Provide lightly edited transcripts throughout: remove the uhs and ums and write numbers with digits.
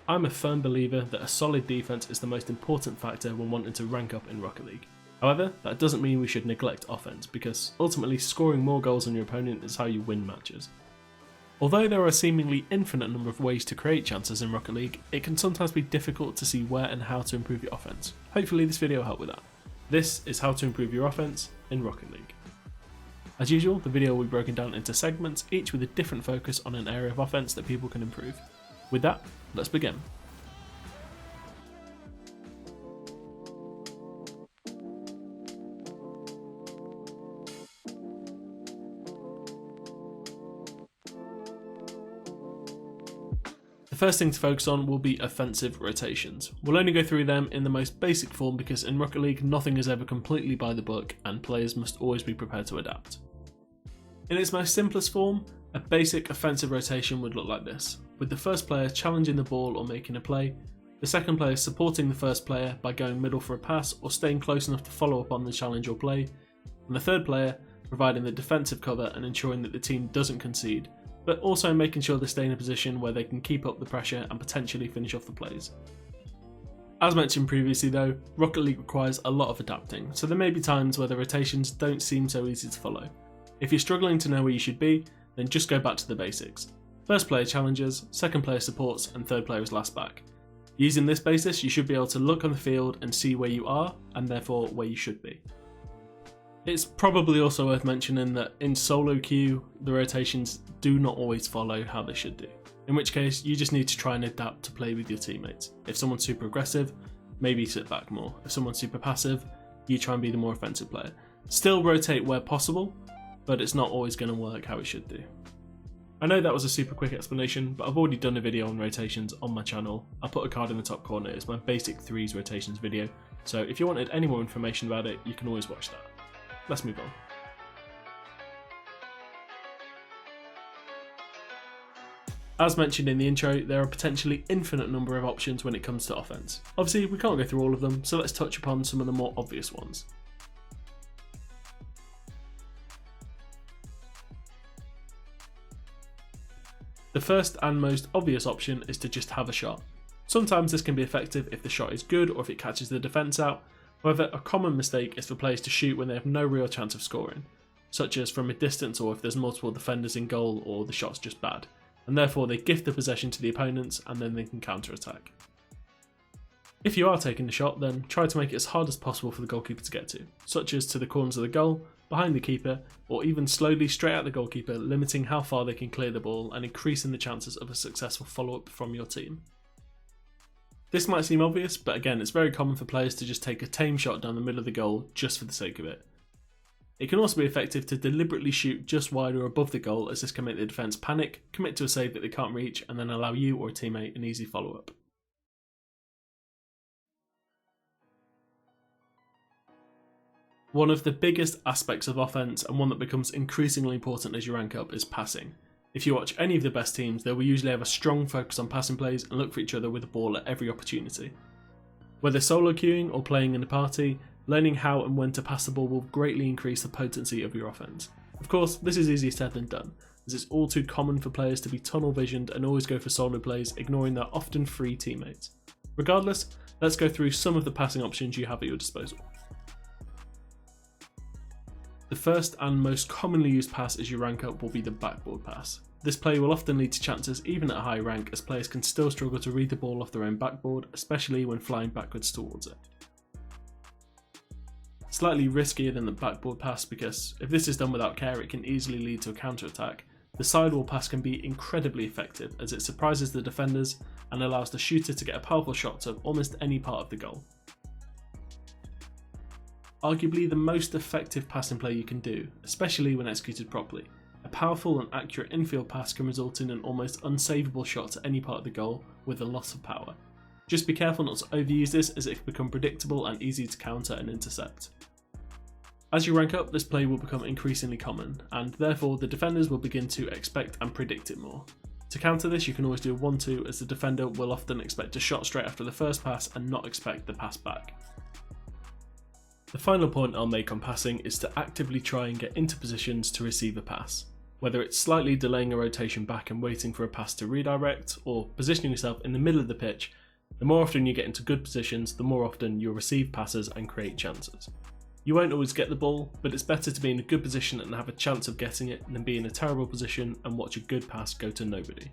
I'm a firm believer that a solid defense is the most important factor when wanting to rank up in Rocket League. However, that doesn't mean we should neglect offense, because ultimately scoring more goals than your opponent is how you win matches. Although there are a seemingly infinite number of ways to create chances in Rocket League, it can sometimes be difficult to see where and how to improve your offense. Hopefully this video will help with that. This is how to improve your offense in Rocket League. As usual, the video will be broken down into segments, each with a different focus on an area of offense that people can improve. With that, let's begin. The first thing to focus on will be offensive rotations. We'll only go through them in the most basic form because in Rocket League nothing is ever completely by the book and players must always be prepared to adapt. In its most simplest form, a basic offensive rotation would look like this, with the first player challenging the ball or making a play, the second player supporting the first player by going middle for a pass or staying close enough to follow up on the challenge or play, and the third player providing the defensive cover and ensuring that the team doesn't concede, but also making sure they stay in a position where they can keep up the pressure and potentially finish off the plays. As mentioned previously though, Rocket League requires a lot of adapting, so there may be times where the rotations don't seem so easy to follow. If you're struggling to know where you should be, then just go back to the basics. First player challenges, second player supports, and third player is last back. Using this basis, you should be able to look on the field and see where you are, and therefore where you should be. It's probably also worth mentioning that in solo queue, the rotations do not always follow how they should do. In which case, you just need to try and adapt to play with your teammates. If someone's super aggressive, maybe sit back more. If someone's super passive, you try and be the more offensive player. Still rotate where possible, but it's not always going to work how it should do. I know that was a super quick explanation, but I've already done a video on rotations on my channel. I'll put a card in the top corner. It's my basic threes rotations video, so if you wanted any more information about it, you can always watch that. Let's move on. As mentioned in the intro, there are a potentially infinite number of options when it comes to offense. Obviously, we can't go through all of them, so let's touch upon some of the more obvious ones. The first and most obvious option is to just have a shot. Sometimes this can be effective if the shot is good or if it catches the defence out. However, a common mistake is for players to shoot when they have no real chance of scoring, such as from a distance or if there's multiple defenders in goal or the shot's just bad, and therefore they gift the possession to the opponents and then they can counter-attack. If you are taking the shot, then try to make it as hard as possible for the goalkeeper to get to, such as to the corners of the goal, behind the keeper, or even slowly straight at the goalkeeper, limiting how far they can clear the ball and increasing the chances of a successful follow-up from your team. This might seem obvious, but again, it's very common for players to just take a tame shot down the middle of the goal just for the sake of it. It can also be effective to deliberately shoot just wide or above the goal, as this can make the defence panic, commit to a save that they can't reach, and then allow you or a teammate an easy follow-up. One of the biggest aspects of offense, and one that becomes increasingly important as you rank up, is passing. If you watch any of the best teams, they will usually have a strong focus on passing plays and look for each other with the ball at every opportunity. Whether solo queuing or playing in a party, learning how and when to pass the ball will greatly increase the potency of your offense. Of course, this is easier said than done, as it's all too common for players to be tunnel visioned and always go for solo plays, ignoring their often free teammates. Regardless, let's go through some of the passing options you have at your disposal. The first and most commonly used pass as you rank up will be the backboard pass. This play will often lead to chances even at a high rank, as players can still struggle to read the ball off their own backboard, especially when flying backwards towards it. Slightly riskier than the backboard pass because if this is done without care it can easily lead to a counter-attack. The sidewall pass can be incredibly effective as it surprises the defenders and allows the shooter to get a powerful shot to almost any part of the goal. Arguably the most effective passing play you can do, especially when executed properly. A powerful and accurate infield pass can result in an almost unsavable shot to any part of the goal with a loss of power. Just be careful not to overuse this as it can become predictable and easy to counter and intercept. As you rank up, this play will become increasingly common, and therefore the defenders will begin to expect and predict it more. To counter this, you can always do a 1-2 as the defender will often expect a shot straight after the first pass and not expect the pass back. The final point I'll make on passing is to actively try and get into positions to receive a pass. Whether it's slightly delaying a rotation back and waiting for a pass to redirect, or positioning yourself in the middle of the pitch, the more often you get into good positions, the more often you'll receive passes and create chances. You won't always get the ball, but it's better to be in a good position and have a chance of getting it than be in a terrible position and watch a good pass go to nobody.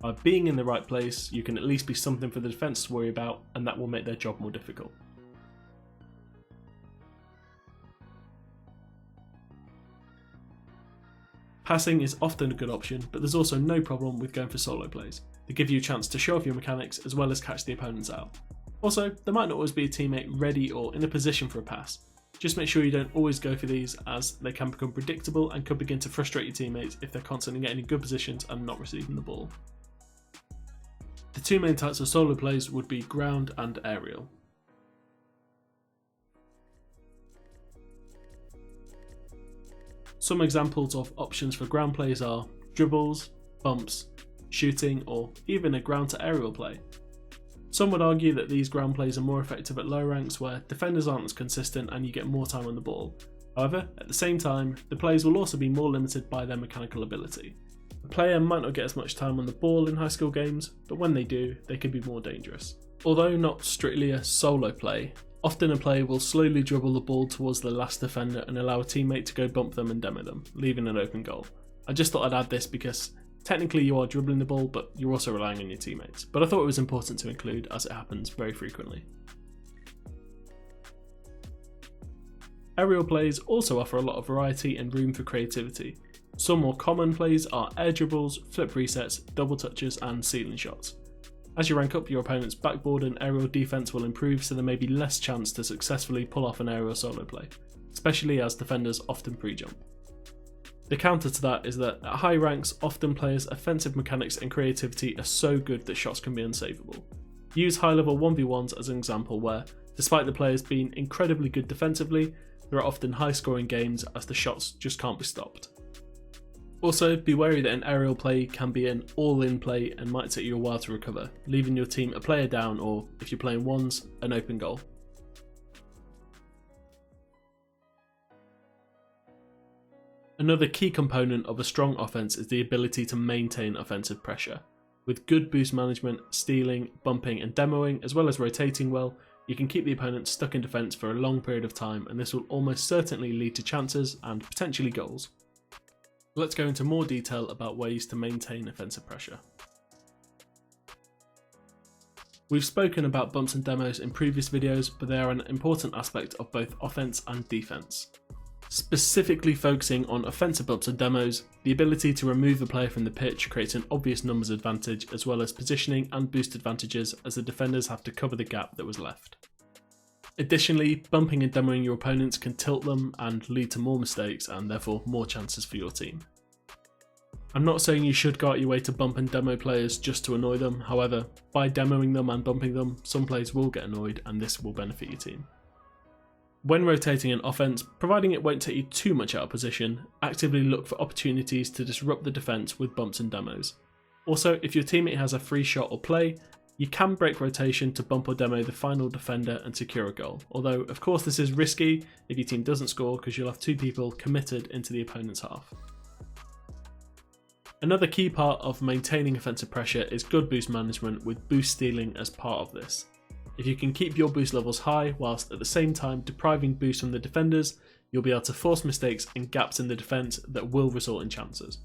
By being in the right place, you can at least be something for the defence to worry about, and that will make their job more difficult. Passing is often a good option, but there's also no problem with going for solo plays. They give you a chance to show off your mechanics as well as catch the opponents out. Also, there might not always be a teammate ready or in a position for a pass. Just make sure you don't always go for these, as they can become predictable and could begin to frustrate your teammates if they're constantly getting in good positions and not receiving the ball. The two main types of solo plays would be ground and aerial. Some examples of options for ground plays are dribbles, bumps, shooting, or even a ground to aerial play. Some would argue that these ground plays are more effective at low ranks where defenders aren't as consistent and you get more time on the ball. However, at the same time, the plays will also be more limited by their mechanical ability. A player might not get as much time on the ball in high school games, but when they do, they can be more dangerous. Although not strictly a solo play, often a player will slowly dribble the ball towards the last defender and allow a teammate to go bump them and demo them, leaving an open goal. I just thought I'd add this because technically you are dribbling the ball, but you're also relying on your teammates. But I thought it was important to include as it happens very frequently. Aerial plays also offer a lot of variety and room for creativity. Some more common plays are air dribbles, flip resets, double touches and ceiling shots. As you rank up, your opponent's backboard and aerial defense will improve, so there may be less chance to successfully pull off an aerial solo play, especially as defenders often pre-jump. The counter to that is that at high ranks, often players' offensive mechanics and creativity are so good that shots can be unsavable. Use high-level 1v1s as an example where, despite the players being incredibly good defensively, there are often high-scoring games as the shots just can't be stopped. Also, be wary that an aerial play can be an all-in play and might take you a while to recover, leaving your team a player down or, if you're playing ones, an open goal. Another key component of a strong offense is the ability to maintain offensive pressure. With good boost management, stealing, bumping and demoing, as well as rotating well, you can keep the opponent stuck in defence for a long period of time, and this will almost certainly lead to chances and potentially goals. Let's go into more detail about ways to maintain offensive pressure. We've spoken about bumps and demos in previous videos, but they are an important aspect of both offense and defense. Specifically focusing on offensive bumps and demos, the ability to remove a player from the pitch creates an obvious numbers advantage as well as positioning and boost advantages, as the defenders have to cover the gap that was left. Additionally, bumping and demoing your opponents can tilt them and lead to more mistakes and therefore more chances for your team. I'm not saying you should go out your way to bump and demo players just to annoy them, however, by demoing them and bumping them, some players will get annoyed and this will benefit your team. When rotating an offense, providing it won't take you too much out of position, actively look for opportunities to disrupt the defense with bumps and demos. Also, if your teammate has a free shot or play, you can break rotation to bump or demo the final defender and secure a goal, although of course this is risky if your team doesn't score because you'll have two people committed into the opponent's half. Another key part of maintaining offensive pressure is good boost management, with boost stealing as part of this. If you can keep your boost levels high whilst at the same time depriving boost from the defenders, you'll be able to force mistakes and gaps in the defence that will result in chances.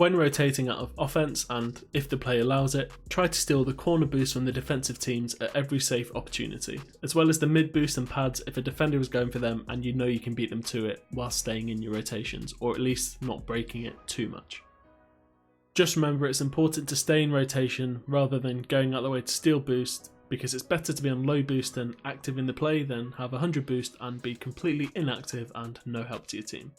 When rotating out of offense, and if the play allows it, try to steal the corner boost from the defensive teams at every safe opportunity, as well as the mid boost and pads if a defender is going for them and you know you can beat them to it while staying in your rotations, or at least not breaking it too much. Just remember, it's important to stay in rotation rather than going out the way to steal boost, because it's better to be on low boost and active in the play than have 100 boost and be completely inactive and no help to your team.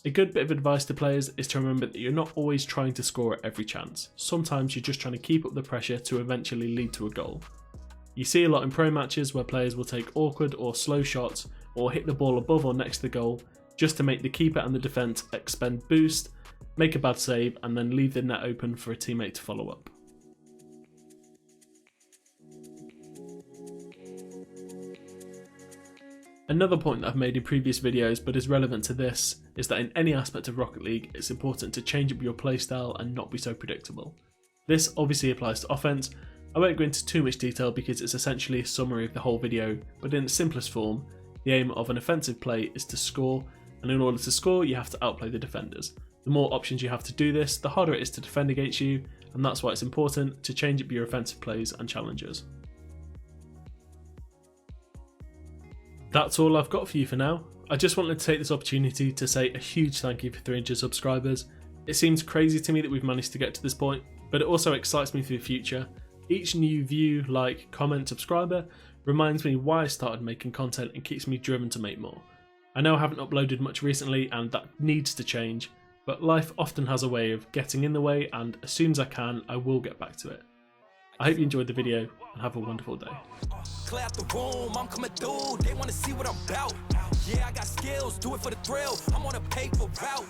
A good bit of advice to players is to remember that you're not always trying to score at every chance. Sometimes you're just trying to keep up the pressure to eventually lead to a goal. You see a lot in pro matches where players will take awkward or slow shots or hit the ball above or next to the goal just to make the keeper and the defence expend boost, make a bad save and then leave the net open for a teammate to follow up. Another point that I've made in previous videos but is relevant to this is that in any aspect of Rocket League it's important to change up your playstyle and not be so predictable. This obviously applies to offense. I won't go into too much detail because it's essentially a summary of the whole video, but in its simplest form, the aim of an offensive play is to score, and in order to score you have to outplay the defenders. The more options you have to do this, the harder it is to defend against you, and that's why it's important to change up your offensive plays and challenges. That's all I've got for you for now. I just wanted to take this opportunity to say a huge thank you for 300 subscribers. It seems crazy to me that we've managed to get to this point, but it also excites me for the future. Each new view, like, comment, subscriber reminds me why I started making content and keeps me driven to make more. I know I haven't uploaded much recently and that needs to change, but life often has a way of getting in the way, and as soon as I can, I will get back to it. I hope you enjoyed the video and have a wonderful day. Clear out the room, I'm coming through, they wanna see what I'm about. Yeah, I got skills, do it for the thrill, I'm on a paper route.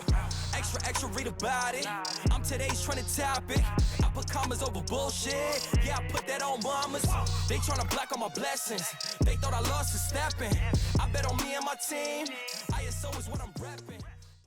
Extra, read about it, I'm today's trending topic. I put commas over bullshit, yeah, I put that on mamas. They tryna block all my blessings, they thought I lost for stepping. I bet on me and my team, ISO is what I'm repping.